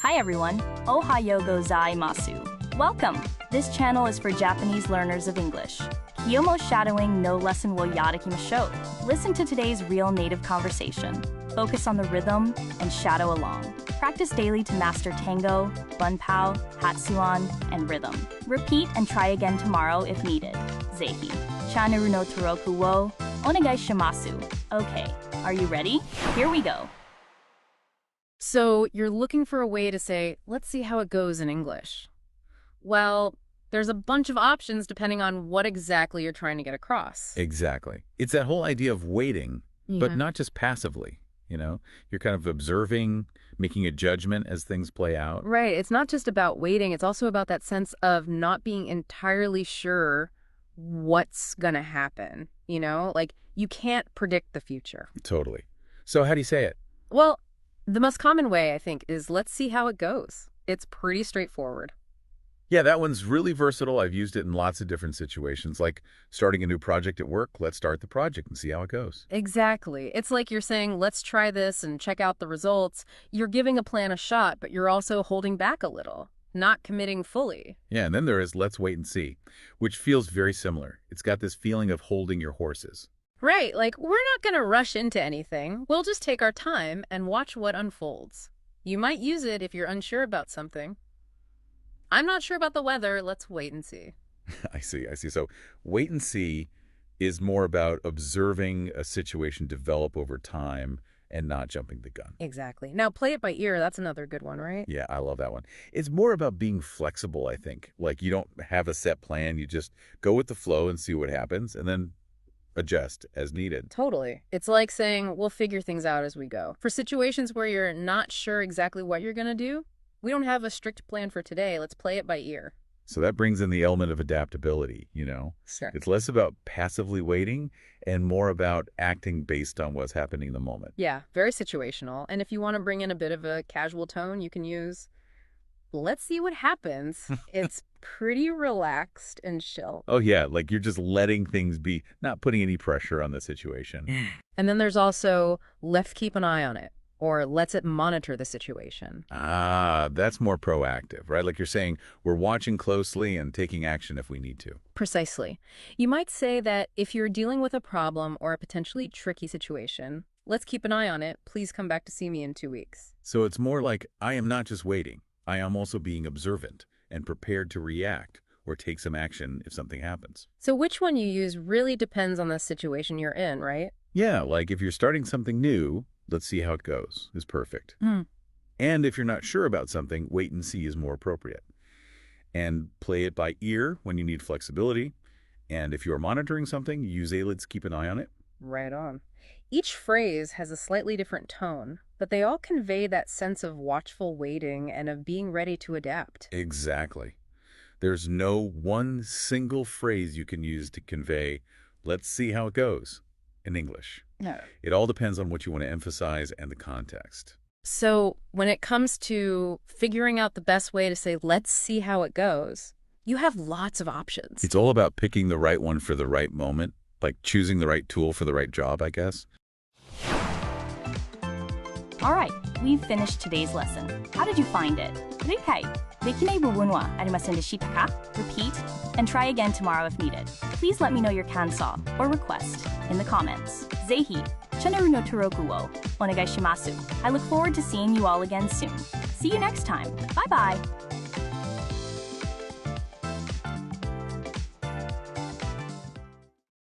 Hi everyone, Ohayo gozaimasu. Welcome! This channel is for Japanese learners of English. Kiyomo shadowing no lesson wo yarakimashou. Listen to today's real native conversation. Focus on the rhythm and shadow along. Practice daily to master tango, bunpao, hatsuan, and rhythm. Repeat and try again tomorrow if needed. Zehi. Channel no toroku wo onegai shimasu. Okay, are you ready? Here we go. So you're looking for a way to say, let's see how it goes in English. Well, there's a bunch of options depending on what exactly you're trying to get across. Exactly. It's that whole idea of waiting, but not just passively, you know? You're kind of observing, making a judgment as things play out. Right. It's not just about waiting. It's also about that sense of not being entirely sure what's going to happen, you know? Like, you can't predict the future. Totally. So how do you say it? Well, the most common way, I think, is let's see how it goes. It's pretty straightforward. Yeah, that one's really versatile. I've used it in lots of different situations, like starting a new project at work. Let's start the project and see how it goes. Exactly. It's like you're saying, let's try this and check out the results. You're giving a plan a shot, but you're also holding back a little, not committing fully. Yeah, and then there is let's wait and see, which feels very similar. It's got this feeling of holding your horses. Right, like we're not going to rush into anything. We'll just take our time and watch what unfolds. You might use it if you're unsure about something. I'm not sure about the weather. Let's wait and see. I see. So wait and see is more about observing a situation develop over time and not jumping the gun. Exactly. Now, play it by ear. That's another good one, right? Yeah, I love that one. It's more about being flexible, I think. Like you don't have a set plan. You just go with the flow and see what happens and then adjust as needed. Totally. It's like saying, we'll figure things out as we go. For situations where you're not sure exactly what you're going to do, we don't have a strict plan for today. Let's play it by ear. So that brings in the element of adaptability, you know? Sure. It's less about passively waiting and more about acting based on what's happening in the moment. Yeah, very situational. And if you want to bring in a bit of a casual tone, you can use, let's see what happens. It's pretty relaxed and chill. Oh, yeah, like you're just letting things be, not putting any pressure on the situation. And then there's also, let's keep an eye on it. Or let's it monitor the situation. Ah, that's more proactive, right? Like you're saying, we're watching closely and taking action if we need to. Precisely. You might say that if you're dealing with a problem or a potentially tricky situation, let's keep an eye on it. Please come back to see me in 2 weeks. So it's more like, I am not just waiting. I am also being observant and prepared to react or take some action if something happens. So which one you use really depends on the situation you're in, right? Yeah, like if you're starting something new, let's see how it goes is perfect. And if you're not sure about something, wait and see is more appropriate. And play it by ear when you need flexibility. And if you're monitoring something, use a let's keep an eye on it. Right on. Each phrase has a slightly different tone, but they all convey that sense of watchful waiting and of being ready to adapt. Exactly. There's no one single phrase you can use to convey, let's see how it goes in English. No. It all depends on what you want to emphasize and the context. So when it comes to figuring out the best way to say, let's see how it goes, you have lots of options. It's all about picking the right one for the right moment, like choosing the right tool for the right job, I guess. All right, we've finished today's lesson. How did you find it? 理解できない部分はありませんでしたか? Repeat and try again tomorrow if needed. Please let me know your kansa or request in the comments. ぜひチャンネルの登録をお願いします. I look forward to seeing you all again soon. See you next time. Bye bye.